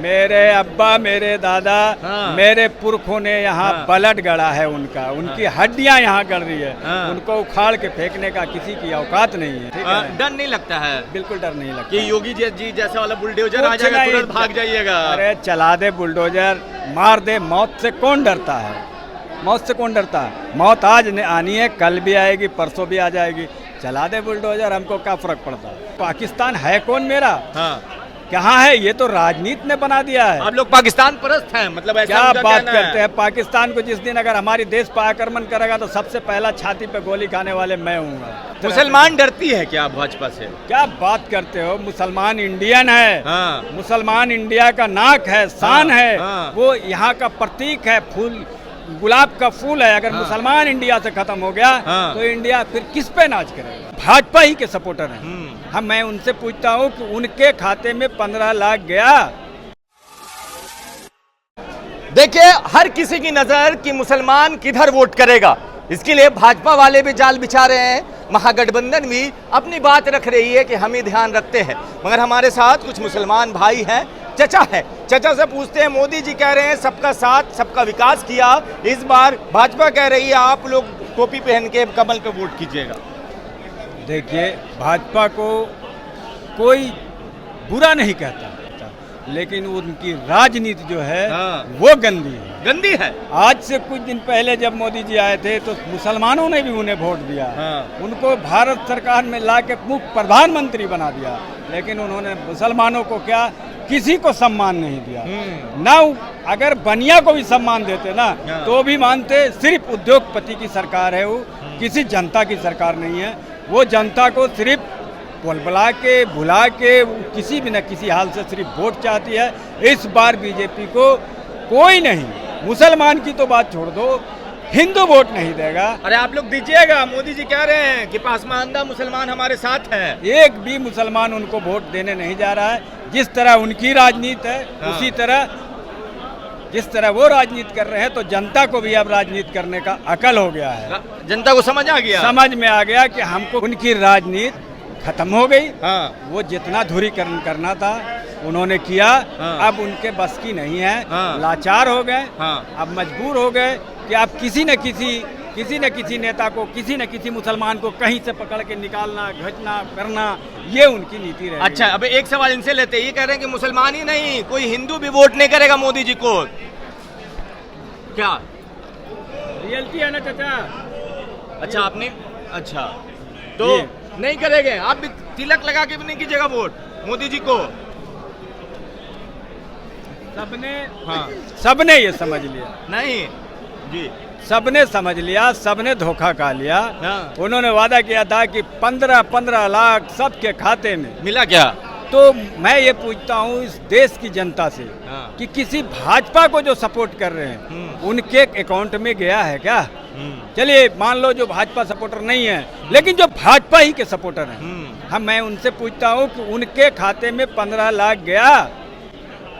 मेरे अब्बा, मेरे दादा, मेरे पुरखों ने यहाँ ब्लड गड़ा है उनका, उनकी हड्डियाँ यहाँ गड़ रही है। उनको उखाड़ के फेंकने का किसी की औकात नहीं है। ठीक है? डर नहीं लगता है? बिल्कुल डर नहीं लगता कि योगी जी जैसा वाला बुलडोजर आ जाएगा तुरंत भाग जाइएगा। अरे चला दे बुलडोजर, मार दे, मौत से कौन डरता है? मौत से कौन डरता है? मौत आज आनी है, कल भी आएगी, परसों भी आ जाएगी। चला दे बुलडोजर, हमको क्या फर्क पड़ता है? पाकिस्तान है कौन मेरा? कहाँ है? ये तो राजनीति ने बना दिया है। आप लोग पाकिस्तान परस्त हैं, मतलब ऐसा क्या बात करते हैं? पाकिस्तान को जिस दिन अगर हमारी देश पर आक्रमण करेगा तो सबसे पहला छाती पे गोली खाने वाले मैं हूँगा। मुसलमान डरती है क्या भाजपा से? क्या बात करते हो? मुसलमान इंडियन है। मुसलमान इंडिया का नाक है, शान है। वो यहाँ का प्रतीक है, फूल, गुलाब का फूल है। अगर मुसलमान इंडिया से खत्म हो गया तो इंडिया फिर किस पे नाच करेगा? भाजपा ही के सपोर्टर हैं हम। मैं उनसे पूछता हूँ कि उनके खाते में 15 लाख गया? देखिए, हर किसी की नजर कि मुसलमान किधर वोट करेगा, इसके लिए भाजपा वाले भी जाल बिछा रहे हैं, महागठबंधन भी अपनी बात रख रही है कि हम ही ध्यान रखते हैं। मगर हमारे साथ कुछ मुसलमान भाई हैं, चचा है, चचा से पूछते हैं। मोदी जी कह रहे हैं सबका साथ सबका विकास किया, इस बार भाजपा कह रही है आप लोग टोपी पहन के कमल पे वोट कीजिएगा। देखिए, भाजपा को कोई बुरा नहीं कहता, लेकिन उनकी राजनीति जो है वो गंदी है। गंदी है। आज से कुछ दिन पहले जब मोदी जी आए थे तो मुसलमानों ने भी उन्हें वोट दिया। उनको भारत सरकार में लाके मुख्य प्रधानमंत्री बना दिया, लेकिन उन्होंने मुसलमानों को क्या, किसी को सम्मान नहीं दिया। ना अगर बनिया को भी सम्मान देते ना तो भी मानते। सिर्फ उद्योगपति की सरकार है वो, किसी जनता की सरकार नहीं है। वो जनता को सिर्फ बुला के भुला के किसी भी न किसी हाल से सिर्फ वोट चाहती है। इस बार बीजेपी को कोई नहीं, मुसलमान की तो बात छोड़ दो, हिंदू वोट नहीं देगा। अरे आप लोग दीजिएगा, मोदी जी कह रहे हैं कि पासमानदा मुसलमान हमारे साथ है। एक भी मुसलमान उनको वोट देने नहीं जा रहा है। जिस तरह उनकी राजनीति है उसी तरह जिस तरह वो राजनीति कर रहे हैं, तो जनता को भी अब राजनीति करने का अकल हो गया है। जनता को समझ आ गया, समझ में आ गया कि हमको उनकी राजनीति खत्म हो गई। वो जितना धुरीकरण करना था उन्होंने किया। अब उनके बस की नहीं है, लाचार हो गए। अब मजबूर हो गए कि अब किसी न किसी नेता को, किसी न किसी मुसलमान को कहीं से पकड़ के निकालना, घटना करना, ये उनकी नीति रही। अच्छा, अब एक सवाल इनसे लेते हैं। ये कह रहे हैं कि मुसलमान ही नहीं, कोई हिंदू भी वोट नहीं करेगा मोदी जी को। क्या रियलिटी है ना चाचा? अच्छा, आपने अच्छा तो नहीं करेंगे आप भी? तिलक लगा के भी नहीं कीजिएगा वोट मोदी जी को? सबने ये समझ लिया। नहीं जी, सबने समझ लिया, सबने धोखा खा लिया। उन्होंने वादा किया था कि 15-15 लाख सबके खाते में। मिला क्या? तो मैं ये पूछता हूँ इस देश की जनता से कि किसी भाजपा को जो सपोर्ट कर रहे हैं उनके अकाउंट में गया है क्या? चलिए मान लो जो भाजपा सपोर्टर नहीं है, लेकिन जो भाजपा ही के सपोर्टर हैं, मैं उनसे पूछता हूँ कि उनके खाते में 15 लाख गया?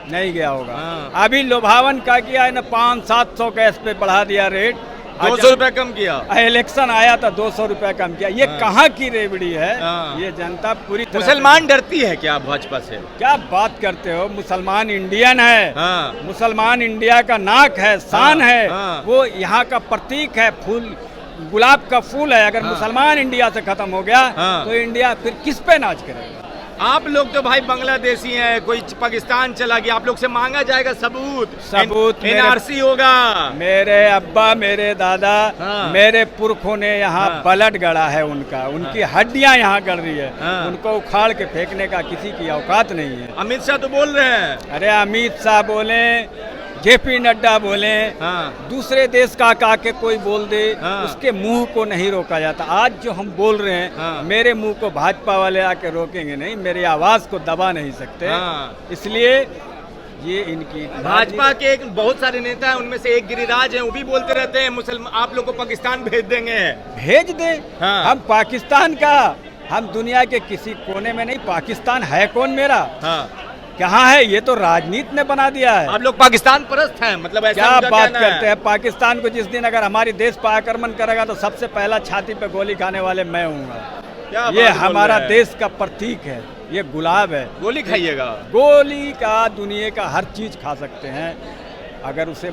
नहीं गया होगा। अभी लोभावन का किया है ना, 500-700 गैस पे बढ़ा दिया रेट, 200 रुपए कम किया। इलेक्शन आया था 200 रुपए कम किया। ये कहाँ की रेवड़ी है? ये जनता पूरी मुसलमान डरती है क्या भाजपा से? क्या बात करते हो? मुसलमान इंडियन है। मुसलमान इंडिया का नाक है, शान है। वो यहाँ का प्रतीक है, फूल, गुलाब का फूल है। अगर मुसलमान इंडिया से खत्म हो गया तो इंडिया फिर किस पे नाच करेगा? आप लोग तो भाई बांग्लादेशी हैं, कोई पाकिस्तान चला गया, आप लोग से मांगा जाएगा सबूत एनआरसी होगा। मेरे अब्बा, मेरे दादा, मेरे पुरखों ने यहाँ ब्लड गड़ा है उनका, उनकी हड्डियाँ यहाँ गड़ रही है। उनको उखाड़ के फेंकने का किसी की औकात नहीं है। अमित शाह तो बोल रहे हैं। अरे अमित शाह बोले, जेपी नड्डा बोले, दूसरे देश का आके कोई बोल दे, उसके मुंह को नहीं रोका जाता। आज जो हम बोल रहे हैं, मेरे मुंह को भाजपा वाले आके रोकेंगे नहीं, मेरी आवाज को दबा नहीं सकते। इसलिए ये इनकी भाजपा के बहुत सारे नेता हैं, उनमें से एक गिरिराज हैं, वो भी बोलते रहते हैं मुसलमान आप लोग को पाकिस्तान भेज देंगे। भेज दे। हम पाकिस्तान का, हम दुनिया के किसी कोने में नहीं। पाकिस्तान है कौन मेरा? कहाँ है? ये तो राजनीति ने बना दिया है। आप लोग पाकिस्तान परस्त हैं, मतलब ऐसा क्या बात करते हैं? पाकिस्तान को जिस दिन अगर हमारी देश पर आक्रमण करेगा तो सबसे पहला छाती पे गोली खाने वाले मैं हूँगा। ये हमारा देश का प्रतीक है। ये गुलाब है। गोली खाइएगा। गोली का दुनिया का हर चीज़ खा सकते हैं, अगर उसे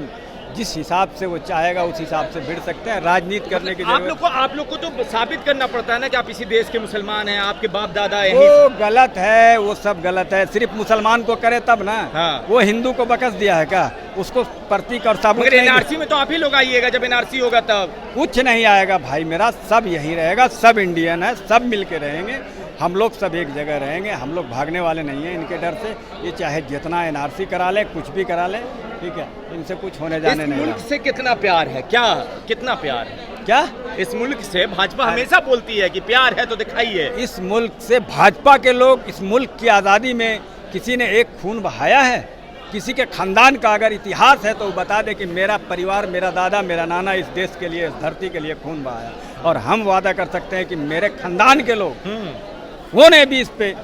जिस हिसाब से वो चाहेगा उस हिसाब से भिड़ सकते हैं। राजनीति करने की आप लोग को तो साबित करना पड़ता है ना कि आप इसी देश के मुसलमान हैं, आपके बाप दादा है। वो गलत है, वो सब गलत है। सिर्फ मुसलमान को करे तब ना। हाँ। वो हिंदू को बकस दिया है क्या? उसको प्रतीक और साबुत मगर एनआरसी में तो आप ही लोग आइएगा, जब एनआरसी होगा तब। कुछ नहीं आएगा भाई मेरा, सब यही रहेगा, सब इंडियन है, सब मिलके रहेंगे, हम लोग सब एक जगह रहेंगे। हम लोग भागने वाले नहीं हैं इनके डर से। ये चाहे जितना एनआरसी करा ले, कुछ भी करा ले, ठीक है, इनसे कुछ होने जाने नहीं। इस मुल्क से कितना प्यार है, क्या कितना प्यार है? क्या इस मुल्क से भाजपा हमेशा बोलती है कि प्यार है, तो दिखाइए। इस मुल्क से भाजपा के लोग, इस मुल्क की आज़ादी में किसी ने एक खून बहाया है? किसी के खानदान का अगर इतिहास है तो वो बता दे कि मेरा परिवार, मेरा दादा, मेरा नाना इस देश के लिए, इस धरती के लिए खून बहाया। और हम वादा कर सकते हैं कि मेरे खानदान के लोग, उन्होंने भी इस पे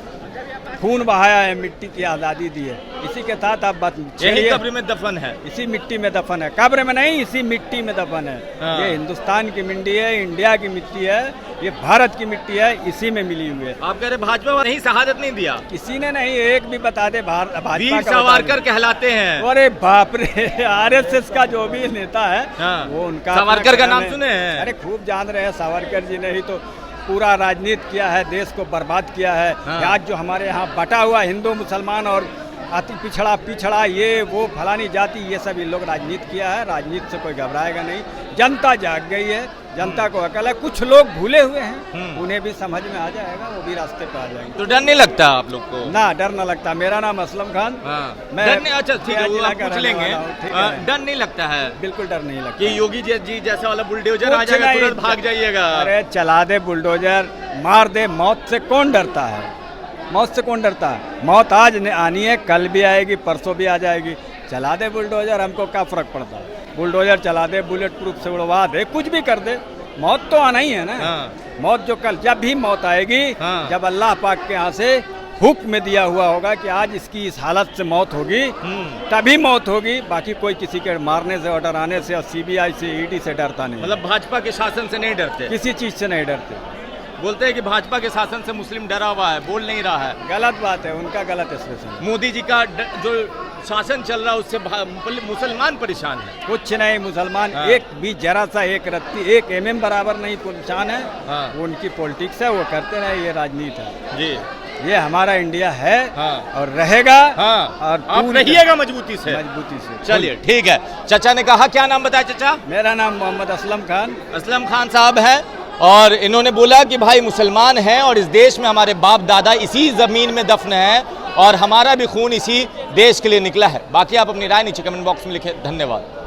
खून बहाया है, मिट्टी की आज़ादी दी है। इसी के साथ आप बात, यही कब्र में दफन है, इसी मिट्टी में दफन है, कब्र में नहीं, इसी मिट्टी में दफन है। हाँ। ये हिंदुस्तान की मिट्टी है, इंडिया की मिट्टी है, ये भारत की मिट्टी है, इसी में मिली हुई है। आप कह रहे भाजपा नहीं शहादत नहीं दिया? किसी ने नहीं, एक भी बता दे भाजपा वीर का सावरकर कहलाते हैं। अरे बाप रे, आरएसएस का जो भी नेता है, हाँ। वो उनका सावरकर का नाम सुने हैं? अरे खूब जान रहे हैं, सावरकर जी ने ही तो पूरा राजनीति किया है, देश को बर्बाद किया है। हाँ। आज जो हमारे यहाँ बटा हुआ हिंदू मुसलमान और अति पिछड़ा ये वो फलानी जाति, ये सब इन लोग राजनीति किया है। राजनीति से कोई घबराएगा नहीं, जनता जाग गई है, जनता को अकल है। कुछ लोग भूले हुए हैं, उन्हें भी समझ में आ जाएगा, वो भी रास्ते पे आ जाएंगे। तो डर नहीं लगता आप लोग को? ना, डर ना लगता। मेरा नाम असलम खान। मैं डर नहीं, अच्छा ठीक है, वो जिला आप का पूछ रहने लेंगे। वाला हूँ, ठीक है। डर नहीं लगता है? बिल्कुल डर नहीं लगता कि योगी जी जैसा वाला बुलडोजर आ जाएगा, तुरंत भाग जाइएगा? अरे चला दे बुलडोजर, मार दे, मौत से कौन डरता है? मौत से कौन डरता है? मौत आज आनी है, कल भी आएगी, परसों भी आ जाएगी। चला दे बुलडोजर, हमको क्या फर्क पड़ता है? बुलडोजर चला दे, बुलेट प्रूफ से उड़वा दे, कुछ भी कर दे, मौत तो आना ही है ना। हाँ। मौत जो कल, जब भी मौत आएगी, हाँ। जब अल्लाह पाक के यहाँ से हुक्म में दिया हुआ होगा कि आज इसकी इस हालत से मौत होगी, तभी मौत होगी। बाकी कोई किसी के मारने से, ऑर्डर आने से और सीबीआई से, ईडी से डरता नहीं। मतलब भाजपा के शासन से नहीं डरते? किसी चीज से नहीं डरते। बोलते हैं कि भाजपा के शासन से मुस्लिम डरा हुआ है, बोल नहीं रहा है। गलत बात है, उनका गलत एक्सप्रेशन। मोदी जी का जो शासन चल रहा है उससे मुसलमान परेशान है। कुछ नहीं, मुसलमान हाँ। एक भी जरा सा, एक रत्ती, एक MM बराबर नहीं परेशान है। हाँ। वो उनकी पॉलिटिक्स है, वो करते रहे, ये राजनीति है जी। ये हमारा इंडिया है। हाँ। और रहेगा। हाँ। और आप रहिएगा मजबूती से। मजबूती से। चलिए ठीक है। चाचा ने कहा, क्या नाम बताया चाचा? मेरा नाम मोहम्मद असलम खान। असलम खान साहब है, और इन्होंने बोला कि भाई मुसलमान हैं और इस देश में हमारे बाप दादा इसी ज़मीन में दफन हैं और हमारा भी खून इसी देश के लिए निकला है। बाकी आप अपनी राय नीचे कमेंट बॉक्स में लिखें। धन्यवाद।